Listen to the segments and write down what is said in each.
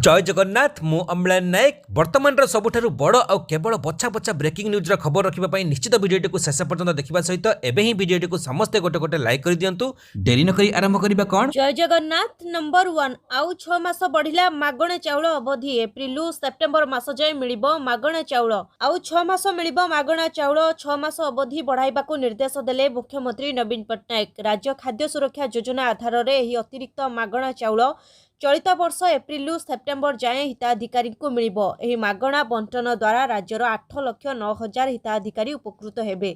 जय जगन्नाथ मु अम्लान नायक वर्तमान सबुठारु बड़ आ केवल बछा बछा ब्रेकिंग न्यूज खबर रखा निश्चित भिडियोटी को शेष पर्यंत देखा सहित एबे ही भिडियोटी को समस्ते गोटे गोटे लाइक कर दियंतु। डेरी न करी आरंभ करबा कोन। जय जगन्नाथ नंबर 1 आउ 6 मास बढ़िला मागणे चाउल अवधि एप्रिल सेप्टेम्बर मास जाय मिलिबो मागणे चाउल आउ 6 मास मिलिबो मागणा चाउल 6 मास अवधि बढ़ाइबाकू निर्देश देले मुख्यमंत्री नवीन पट्टनायक। राज्य खाद्य सुरक्षा योजना आधार रे एही अतिरिक्त मागणा चाउल चलित वर्ष एप्रिल सेप्टेम्बर जाए हिताधिकारी को मिलिबो। एही मागणा बंटन द्वारा राज्यर 8,09,000 हिताधिकारी उपकृत हेबे,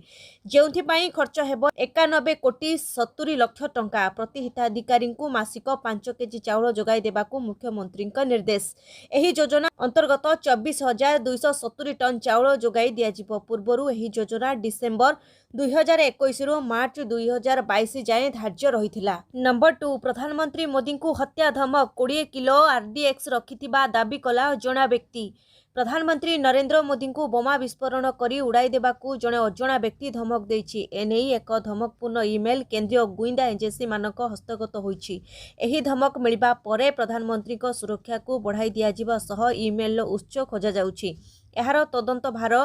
जेउथि पई खर्च हेबो 91,70,00,000 टंका। प्रति हिताधिकारी को मासिक 5 केजी चाउल जोगाई देबाकू मुख्यमंत्री निर्देश। एही योजना अंतर्गत 24,270 टन चाउल जोगाई दियाजिबो। पूर्वरु एही योजना डिसेम्बर 2021 रु मार्च 2022 जाए धार्य रहिथिला। नंबर 2 प्रधानमंत्री मोदी को हत्या धमक 20 किलो आरडीएक्स रखिथिबा दाबी कला अजणा व्यक्ति। प्रधानमंत्री नरेंद्र मोदी को बोमा विस्फोरण करी उड़ाई देबाकू जणे अजणा व्यक्ति धमक देछि। एनेई एक धमकपूर्ण इमेल केंद्रीय गुइंदा एजेंसी मानक हस्तगत होइछि। एही धमक मिलिबा परे प्रधानमंत्री को सुरक्षा को बढ़ाई दियाजिबा सह इमेल उत्स खोजा जाउछि। एहार तदंत भार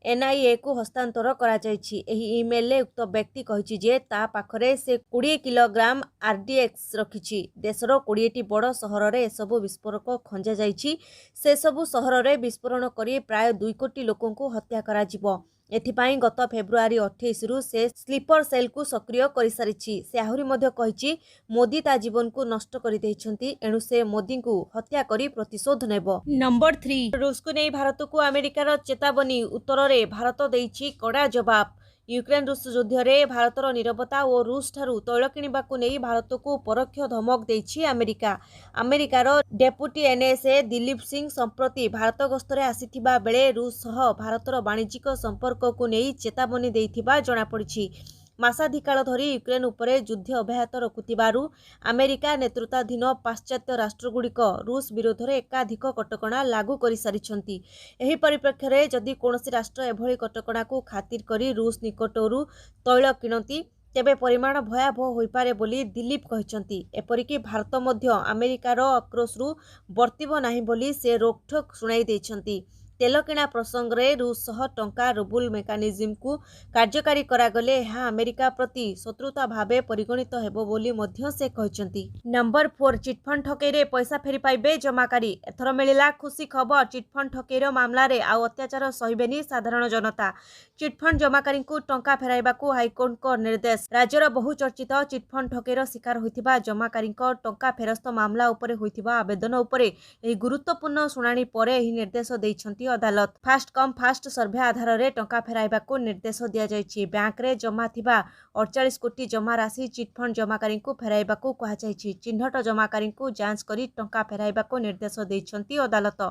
एनआईए को हस्तांतर करा जायछि। एही ईमेल ले उक्त व्यक्ति कहिछि जे ता पाखरे से 20 किलोग्राम आरडीएक्स रखिछि। देशर 20टी बड़ सहर रे एसबु विस्फोरक खंजा जायछि। से सबु सहर रे विस्फोरण करी प्राय 2 कोटी लोकों को हत्या करा जिवो। एथिपाई गत फेब्रुआरी 28 रु से स्लीपर सेल को सक्रिय कर सारिछि। से आहुरी मध्य कहिछि मोदी ता जीवन को नष्ट कर देइछंती, एणु से मोदी को हत्या करी प्रतिशोध नेबो। नंबर 3 रूस को नहीं भारत को अमेरिकार चेतावनी। उत्तर रे भारत देइछि कड़ा जवाब। यूक्रेन रूस युद्ध रे भारतर निरवता और रूस ठारू तैल किणवाकू नहीं भारत को परोक्ष धमक देइछि अमेरिका। अमेरिकार डेपुटी एनएसए दिलीप सिंह संप्रति भारत गस्तरे आसीथिबा बेले रूस सह भारतर वाणिज्यिक संपर्क को नहीं चेतावनी देइथिबा जणा पड़िछि। मासाधिकाल धरी यूक्रेन उपरे युद्ध अब्याहत रखुथिबारु अमेरिका नेतृत्वाधीन पाश्चात्य राष्ट्रगुड़िक रूस विरोध में एकाधिक कटकणा लागू कर सारिछंती। एही परिप्रेक्षी रे जदि कोनोसी राष्ट्र एभली कटकणा को खातिर करी रूस निकटरू तैल किणती तेबे परिमाण भयावह होइपारे बोली दिलीप कहिसंती। एपरिकी भारत मध्य अमेरिकार आक्रोशरू बर्तिब नाही बोली से रोकठोक सुनाई देइछंती। तेल किणा प्रसंग रे रूस सह टंका रूबल मेकानिज्म को कार्यकारी करागले यह अमेरिका प्रति शत्रुता भावे परिगणित हेबो बोली मध्य से कहचंती। नंबर 4 चिटफंड ठकेई रे पैसा फेरी पाइबे जमाकारी। एथर मिलिला खुशी खबर। चिटफंड ठकेईर मामला रे आउ अत्याचार सहिबेनी साधारण जनता। चिटफंड जमाकारी को टंका फेराइबाकू हाईकोर्ट को निर्देश। राज्यर बहुचर्चित चिटफंड ठकेईर शिकार होइथिबा जमाकारी टंका फेरस्त मामला उपरे होइथिबा आवेदन उपरे एही गुरुत्वपूर्ण शुणाणी परे एही निर्देश दैछंती अदालत। फास्ट कम फास्ट सर्वे आधार रे टंका फेराइबाकू निर्देश दिया जायछि। बैंक रे जमा थिबा 48 कोटी जमा राशि चिटफंड जमाकारी को फेराइबाकू कहा जायछि। चिन्हट जमाकारी को जांच करी टंका फेराइबाकू निर्देश दैछंती अदालत।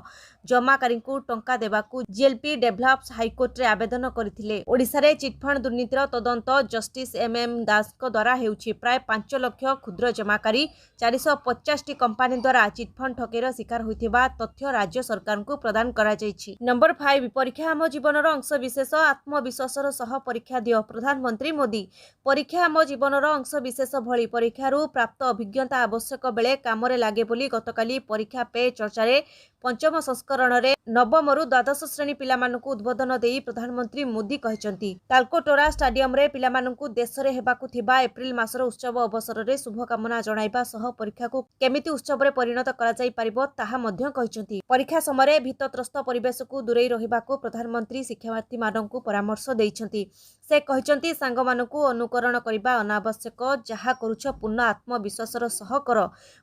जमाकारी को टंका देबाकू जीएलपी डेभलप्स हाईकोर्ट रे आवेदन करथिले। ओडिसा रे चिटफंड दुर्नीतिर तदंत जस्टिस एमएम दास को द्वारा हेउछि। प्राय 5 लाख क्षुद्र जमाकारी 450 टी कंपनी द्वारा चिटफंड ठकेईर शिकार होइथिबा तथ्य राज्य सरकार को प्रदान करा जायछि। नंबर 5 परीक्षा आम जीवनर अंश विशेष। आत्मविश्वासर सह परीक्षा दियो प्रधानमंत्री मोदी। परीक्षा आम जीवनर अंश विशेष भली परीक्षारू प्राप्त अभिज्ञता आवश्यक बेले कामरे लागे बोली गतकाली परीक्षा पे चर्चा रे पंचम संस्करण रे नवम रु द्वादश श्रेणी पिलामानकू उद्बोधन देई प्रधानमंत्री मोदी कहचंती। तालकोटोरा स्टाडियम रे पिलामानकू देश रे हेबाकू थिबा एप्रिल मासर उत्सव अवसर रे शुभकामना जणाइबा सह परीक्षा को केमिति उत्सव रे परिणत करा जाई परिबो ताहा मध्य कहचंती। परीक्षा समय भीतत्रस्त परिवेश को दूरे रहिबाकू प्रधानमंत्री शिक्षार्थी मानकू परामर्श दैछंती। से कहचंती सांग मानकू अनुकरण करिबा अनावश्यक। जहा करूछ पूर्ण आत्मविश्वासर सह कर।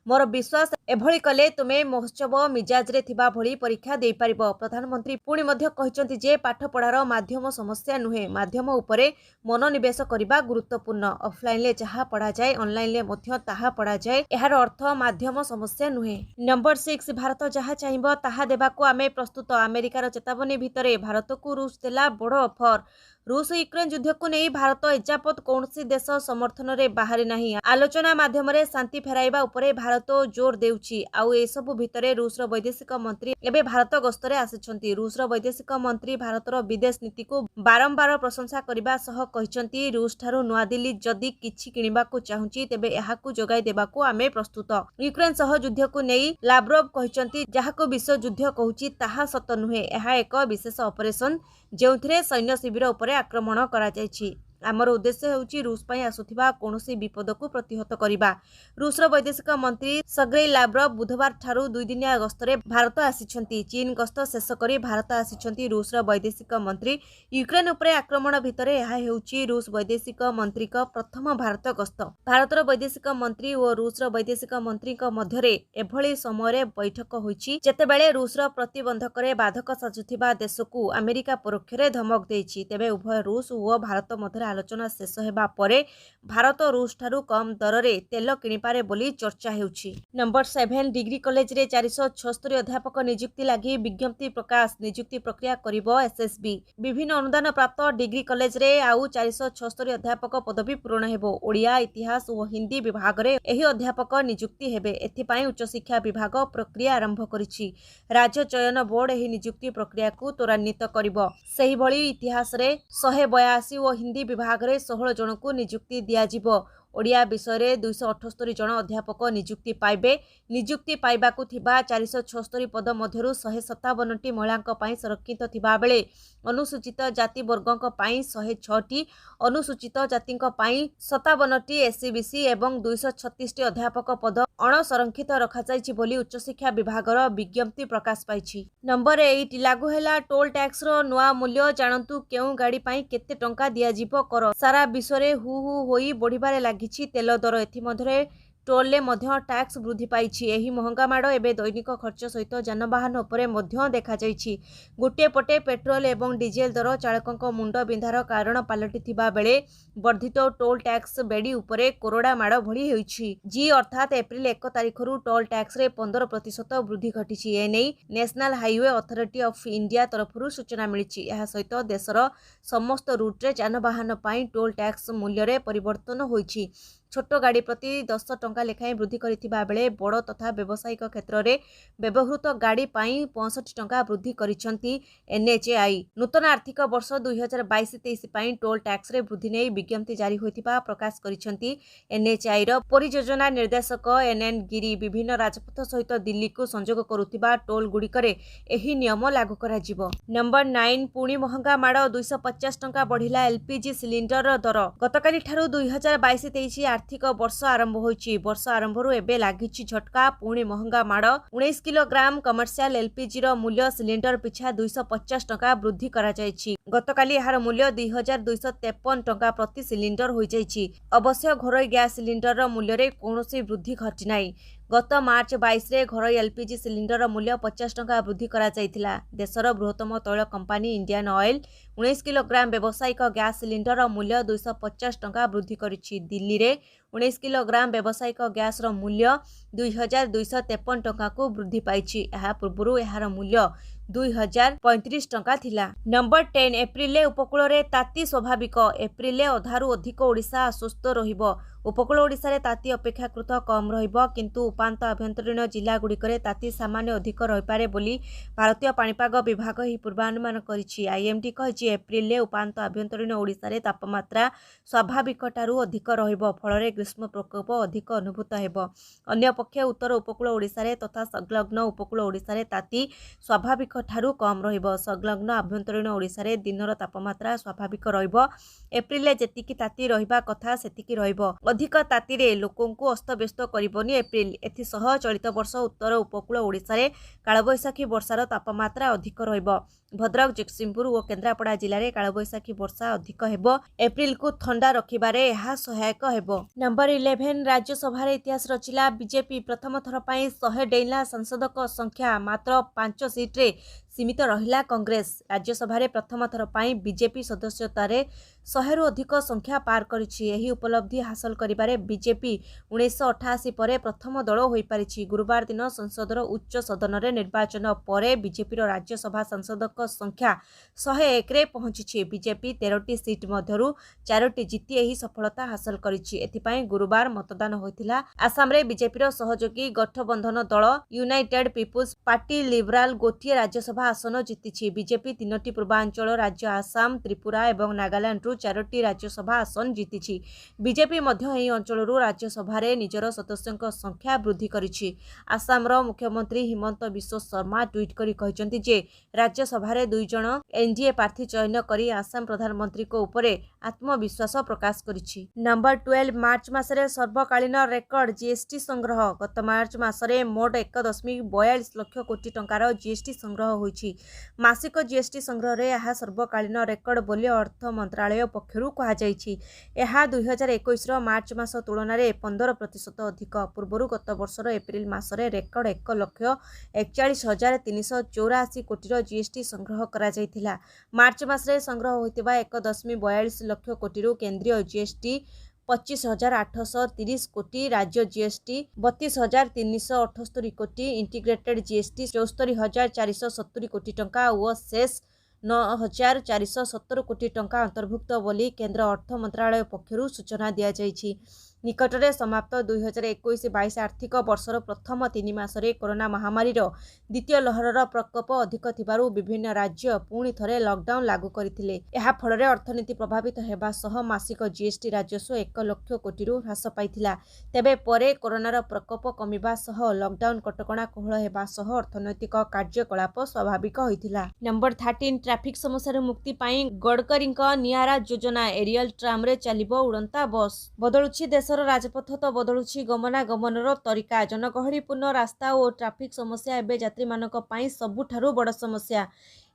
मोर विश्वास एभली कले तुमे महोत्सव मिजाज रे थिबा भली परीक्षा देई परिबो। प्रधानमंत्री पुणी मध्य कहचंती जे पाठ पढ़ार माध्यम समस्या नुहे, माध्यम उपरे मनोनिवेश करिबा गुरुत्वपूर्ण। ऑफलाइन ले जहा पढ़ा जाए ऑनलाइन ले मध्य ताहा पढ़ा जाए, एहार अर्थ माध्यम समस्या नुहे। नंबर 6 भारत जहा चाहिबो ताहा देबाकू आमे प्रस्तुत। अमेरिकार चेतावनी भितरे भारत को रूस देला बड़ ऑफर। रूस यूक्रेन युद्ध को नहीं भारत एजावत कौनसी देश समर्थन रे बाहरी नहीं। आलोचना माध्यम रे शांति फेराइबा उपरे भारत जोर देउछि। आउ ए सबु भितरे रूसर वैदेशिक मंत्री एबे भारत गस्तरे आसिछन्ति। रूसर वैदेशिक मंत्री भारतर विदेश नीति को बारंबार प्रशंसा करिबा सह कहिसन्ति रूस ठारू नुआदिल्ली जदि किछि किनिबाकू चाहुछि तेबे एहाकू जोगाई देबाकू आमे प्रस्तुत। यूक्रेन सह युद्ध को नहीं लाव्रोव कहिसन्ति जाहाको विश्व युद्ध कहूछि ताहा सत नुहे। एहा एक विशेष ऑपरेशन जेउथिरे सैन्य शिविर उपरे आक्रमण करा जायछि। आमर उद्देश्य हेउछि रूस पई आसुथिबा कोनोसी विपद को प्रतिहत करिबा। रूसर वैदेशिक मंत्री सर्गेई लाव्रोव बुधवार ठारू 2 दिनिया गस्तरे भारत आसिछन्ति। चीन गस्त शेष करी भारत आसिछन्ति रूसर वैदेशिक मंत्री। यूक्रेन उपरे आक्रमण भितरे एहा हेउछि रूस वैदेशिक मंत्री का प्रथम भारत गस्त। भारतर वैदेशिक मंत्री और रूसर वैदेशिक मंत्री मध्यरे एभଳି समय बैठक होइछि जेतेबेले रूसर प्रतिबंधक रे बाधक साजुथिबा देशकू अमेरिका परोक्षरे धमक देइछि। तेबे उभय रूस और भारत मध्यरे आलोचना शेष हेबा परे भारत रूस ठारू कम दर रे तेल किनिपारे बोली चर्चा हेउछि। नंबर 7 डिग्री कॉलेज रे 476 अध्यापक नियुक्ति लागि विज्ञप्ति प्रकाश। नियुक्ति प्रक्रिया करिबो एसएसबी। विभिन्न अनुदान प्राप्त डिग्री कॉलेज रे आउ 476 अध्यापक पदवी पूरण हेबो। ओडिया इतिहास और हिंदी विभाग रे एही अध्यापक नियुक्ति हेबे। एथि पई उच्च शिक्षा विभाग प्रक्रिया आरंभ करिछि। राज्य चयन बोर्ड एही नियुक्ति प्रक्रिया को त्वरान्वित करिबो। सेही भଳି इतिहास रे 182 और हिंदी विभाग रे 16 जन को नियुक्ति दिया जिवो। ओडिया विषय रे 278 जन अध्यापक नियुक्ति पाइबे। नियुक्ति पाइबाकू थिबा 476 पद मध्यरु 157टी महिलांक पई संरक्षित थिबा बेले अनुसूचित जाति वर्गंक पई 106टी, अनुसूचित जातिंक पई 57टी एससीबीसी एवं 236टी अध्यापक पद अणसंरक्षित रखा जायछि बोली उच्च शिक्षा विभागर विज्ञप्ति प्रकाश पाइछि। नंबर 8 लागू हैला टोल टैक्स रो नुआ मूल्य। जानंतु केउ गाड़ी पई केते टंका दिया जिवो कर। सारा विश्व रे हु होई बढ़िबारे लागिछि तेल दर। एथि मध्यरे टोल मध्य टैक्स वृद्धि पाइछि। एही महंगा माड़ एबे दैनिक खर्च सहित जानवाहन उपरे मध्य देखा जाइछि। गोटे पटे पेट्रोल एवं डीजेल दर चालकक मुंड बिंधार कारण पलटिथिबा बेले वर्धित टोल टैक्स बेडी उपरे कोरोडा माड़ भଳି होइछि। जी अर्थात एप्रिल 1 तारिखरु टोल टैक्स रे 15% वृद्धि घटिछि। एनै National Highway Authority of India तरफरु सूचना मिलिछि। एहा सहित देशर समस्त रूट रे जानवाहन पई टोल टैक्स मूल्य रे परिवर्तन होइछि। छोट गाड़ी प्रति 10 टंका लेखाएं वृद्धि करिथिबा बेले बड़ तथा व्यावसायिक क्षेत्र में व्यवहृत गाड़ी पाई 65 टंका वृद्धि करिसंती एनएचएआई। नूतन आर्थिक वर्ष 2022-23 पाई टोल टैक्स रे वृद्धि नै विज्ञप्ति जारी होइथिबा प्रकाश करिसंती एनएचएआई रो परियोजना निर्देशक एनएन गिरी। विभिन्न राजपथ सहित दिल्ली को संजोग करुथिबा टोल गुड़िकरे एही नियम लागू करा जिवो। नंबर 9 पुणी महंगा माड़ 250 टंका बढ़िला एलपीजी सिलिंडर दर। गतकाली ठारू 2022-23 आर्थिक वर्ष आरंभ होइछि। वर्ष आरंभरु एबे लागिछि झटका। पुणी महंगा माड़ 19 किलोग्राम कमर्शियल एलपीजी रो मूल्य सिलिंडर पिछा 250 टंका वृद्धि करा जायछि। गतकाली एहार मूल्य 2253 टंका प्रति सिलिंडर होई जायछि। अवश्य घरोई गैस सिलिंडर रो मूल्य रे कोनोसी वृद्धि घटि नाही। गत मार्च 22 रे घरोई एलपीजी सिलिंडर मूल्य 50 टंका वृद्धि करा जायथिला। देशर बृहत्तम तैल कंपनी इंडियन ऑयल 19 किलोग्राम व्यावसायिक गैस सिलिंडर मूल्य 250 टंका वृद्धि करिछि। दिल्ली रे 19 किलोग्राम व्यावसायिक गैस रो मूल्य 2253 टंका को वृद्धि पाइछि। एहा पूर्वरु एहार मूल्य 2035 टंका थिला। नंबर 10 एप्रिल उपकूल रे ताती स्वाभाविक। एप्रिल अधारु अधिक ओडिशा अस्वस्थ रहिबो। उपकूल ओडिशा रे ताती अपेक्षाकृत कम रहिबो किंतु उपांत आभ्यंतरीण जिला गुड़िकरे ताती सामान्य अधिक रहिपारे बोली भारतीय पाणीपाग विभाग ही पूर्वानुमान करिछि। आईएमडी कहिछि एप्रिल उपांत आभ्यंतरीण ओडिशा रे तापमात्रा स्वाभाविक ठारू अधिक रहिबो फଳରେ ग्रीष्म प्रकोप अधिक अनुभूत हेबो। अन्य पक्षे उत्तर उपकूल ओडिशा रे तथा संलग्न उपकूल ओडिशा रे ताती स्वाभाविक ठारू कम रहिबो। संलग्न आभ्यंतरीण ओडिशा रे दिनर तापमात्रा स्वाभाविक रहिबो। एप्रिल जेतिकी ताती रहिबा कथा सेतिकी रहिबो। अधिक ताती रे लोकंकु अस्तव्यस्त करिबोनी एप्रिल। एथि सह चलित वर्ष उत्तर उपकूल ओडिशा रे कालबैशाखी वर्षार तापमात्रा अधिक रहिबो। भद्रक जगतसिंहपुर और केन्द्रापड़ा जिले में कालबैशाखी वर्षा अधिक हेबो। एप्रिल को ठंडा रखिबारे यह सहायक हेबो। नंबर 11 राज्यसभा रे इतिहास रचिला बीजेपी। प्रथम थर पई 100 डेइला सांसदक संख्या मात्र 5 सीट रे सीमित रहिला कांग्रेस। राज्यसभा प्रथम थर पर बीजेपी सदस्यतार 100 रु अधिक संख्या पार करिछि। एही उपलब्धि हासिल करिबारे बीजेपी 1988 पर प्रथम दल होई पारिछि। गुरुवार दिन संसदर उच्च सदन रे निर्वाचन पर बीजेपी राज्यसभा सांसदक संख्या 101 रे पहुंची। बीजेपी 13टी सीट मध्यरु 4टी जीति एही सफलता हासिल करिछि। एथिपाई गुरुवार मतदान होइथिला। आसाम रे बीजेपी सहयोगी गठबंधन दल यूनाइटेड पीपुल्स पार्टी लिबराल गोटिए राज्यसभा आसन जीतिछि। बीजेपी 3टी पूर्वांचल राज्य आसाम, त्रिपुरा एवं नागालैंड 4टी राज्यसभा आसन जीतिछि। बीजेपी मध्य एही अंचलरू राज्यसभा रे निजर सदस्यଙ୍କ संख्या वृद्धि करिछि। आसामर मुख्यमंत्री हिमंत बिश्व शर्मा ट्वीट करी कहिसंति जे राज्यसभा रे 2 जण एनडीए प्रार्थी चयन करी आसाम प्रधानमंत्री को उपरे आत्मविश्वास प्रकाश करिछि। नंबर 12 मार्च मासरे सर्वकालीन रेकर्ड जीएसटी संग्रह। गत मार्च मासरे मोट 1.42 लाख कोटी टंकार जीएसटी संग्रह होइछि। मासिक जीएसटी संग्रह रे यह सर्वकालीन रेकर्ड बोली अर्थ मंत्रालय पक्षरु कहा जाइछि। यह 2021 मार्च मास तुलन में 15% अधिक। पूर्व गत वर्षर एप्रिल मासरे रेकर्ड 1,41,384 कोटी जीएसटी संग्रह करा जाइथिला। मार्च मासरे संग्रह होइतिबा 1.42 लाख कोटी केंद्रीय जीएसटी 25,830 कोटी, राज्य जीएसटी 32,378 कोटी, इंटीग्रेटेड जीएसटी 74,470 कोटी टंका और शेष 9,470 कोटी टंका अंतर्भुक्त बोली केंद्र अर्थ मंत्रालय पक्षरु सूचना दिया जाइछि। निकटरे समाप्त 2021-22 आर्थिक वर्षर प्रथम 3 मासरे कोरोना महामारी द्वितीय लहरर प्रकोप अधिक थिबारु विभिन्न राज्य पुणी थरे लॉकडाउन लागू करथिले। एहा फଳରେ अर्थनीति प्रभावित हेबा सह मासिक जीएसटी राजस्व 1 लाख कोटी ह्रास पाइथिला। तेबे परे कोरोनार प्रकोप कमिबा सह लॉकडाउन कटकणा कोहळ हेबा सह अर्थनैतिक कार्यकलाप स्वाभाविक होइथिला। नंबर 13 ट्रैफिक समस्या मुक्ति पाई गडकरींक नियारा योजना। एरियल ट्राम रे चलिबो उड़ंता बस। बदलुछि देश राजपथ तो बदलुछि गमनागमनर तरीका। जनगहलीपूर्ण रास्ता और ट्रैफिक समस्या एबे यात्री मानक पाई सबुठारु बड़ समस्या।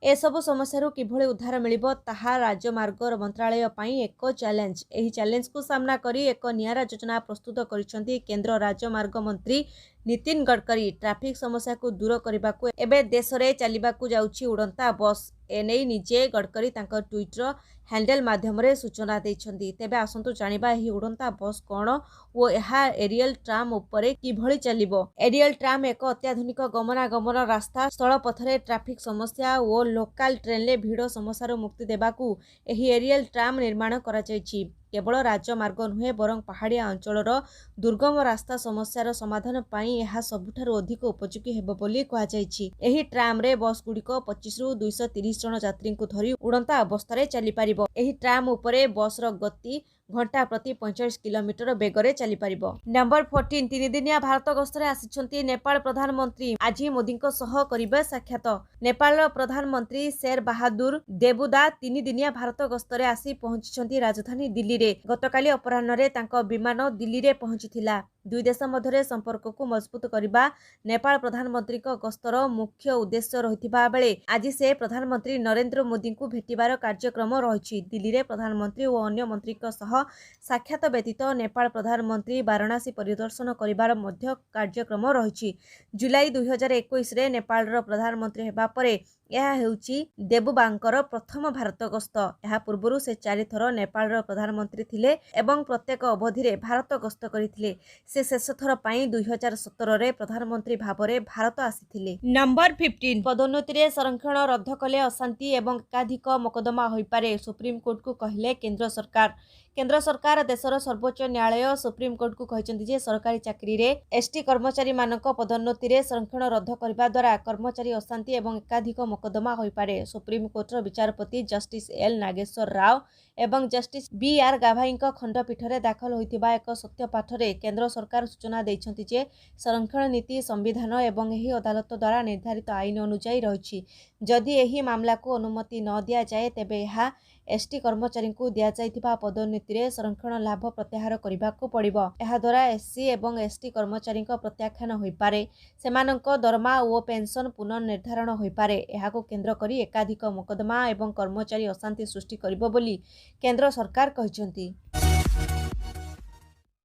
एसबु समस्या किभଳି उद्धार मिलिबो ताहा राजमार्ग मंत्रालय पाई एक चैलेंज। एही चैलेंज को सामना करी एक नियारा योजना प्रस्तुत करिसेंती केंद्र राजमार्ग मंत्री नितिन गडकरी। ट्रैफिक समस्या को दूर करने को एबे देश रे चलिबाकू जाउछि उड़ंता बस। एने निजे गडकरी तांकर ट्विटर हैंडल माध्यम रे सूचना दैछंती। तेबे आसंतु जानिबा एही उड़ंता बस कोन ओ एहा एरियल ट्राम उपरे किभଳି चलिबो। एरियल ट्राम एक अत्याधुनिक गमनागमन रास्ता। स्थल पथरे ट्रैफिक समस्या और लोकल ट्रेन ले भिड़ समस्या मुक्ति देबाकू एही एरियल ट्राम निर्माण करा जायछि। केवल राजमार्ग नुहे बरं पहाड़िया अंचलर दुर्गम रास्ता समस्यार समाधान पाई यह सबुठारु अधिक उपयोगी हेबो बोली कहा जायछि। एही ट्राम रे बस गुड़िक 25 रु 230 जन यात्री को धरी उड़ंता अवस्था चली पारिबो। एही ट्राम उपरे बस र गति घंटा प्रति 45 किलोमीटर बेगरे चली पारिबो। नंबर 14 3 दिनिया भारत गस्तरे आसिछंती नेपाल प्रधानमंत्री। आज मोदी को सह करिबे साक्षात। नेपाल प्रधानमंत्री शेर बहादुर देबुदा 3 दिनिया भारत गस्तरे आसी पहुंचिछंती राजधानी दिल्ली रे। गतकाली अपराह्न रे तांको विमान दिल्ली रे पहुंचिथिला। दुई देश मध्य संपर्क को मजबूत करने नेपाल प्रधानमंत्री गस्तर मुख्य उद्देश्य रहिथिबा बेले आज से प्रधानमंत्री नरेंद्र मोदी को भेटिबार कार्यक्रम रही। दिल्ली रे प्रधानमंत्री और अन्य मंत्री सह साक्षात व्यतीत नेपाल प्रधानमंत्री वाराणसी परिदर्शन करिबार मध्य कार्यक्रम रही। जुलाई 2021 रे नेपाल प्रधानमंत्री हेबा परे यह हेउची देबुबांकर प्रथम भारत गस्त। यह पूर्व से 4 थर नेपाल प्रधानमंत्री थिले एवं प्रत्येक अवधि रे भारत गस्त करथिले। से शेष थर पाई 2017 रे प्रधानमंत्री भाबरे भारत आसीथिले। नंबर 15 पदोन्नति रे संरक्षण रद्द कले अशांति एवं एकाधिक मोकदमा होई पारे सुप्रीम कोर्ट को कहले केंद्र सरकार। केंद्र सरकार देशर सर्वोच्च न्यायालय सुप्रीम कोर्ट को कहते जे सरकारी चाकरी रे एसटी कर्मचारी मानक पदोन्नति रे संरक्षण रद्द करबा द्वारा कर्मचारी अशांति एवं एकाधिक मोकदमा होई पारे। सुप्रीम कोर्टर विचारपति जस्टिस एल नागेश्वर राव एवं जस्टिस बी आर गाभाई खंडपीठ रे दाखल होइतिबा एक सत्यपाठ रे केंद्र सरकार सूचना दैछंती जे संरक्षण नीति संविधान एवं एही अदालत द्वारा निर्धारित आईन अनुसार रही। जदि एही मामला को अनुमति न दिया जाए तेबे यह एसटी कर्मचारी को दिया जाइतिबा पदोन्नति रे संरक्षण लाभ प्रत्याहार करबाको पड़िबो। एहा द्वारा एससी एवं एसटी कर्मचारी प्रत्याख्यान होई पारे। सेमानक दरमा और पेंशन पुनर्निर्धारण होई पारे। एहाको केंद्र करी एकाधिक मोकदमा एवं कर्मचारी अशांति सृष्टि करिबो बोली केंद्र सरकार कहिसंती।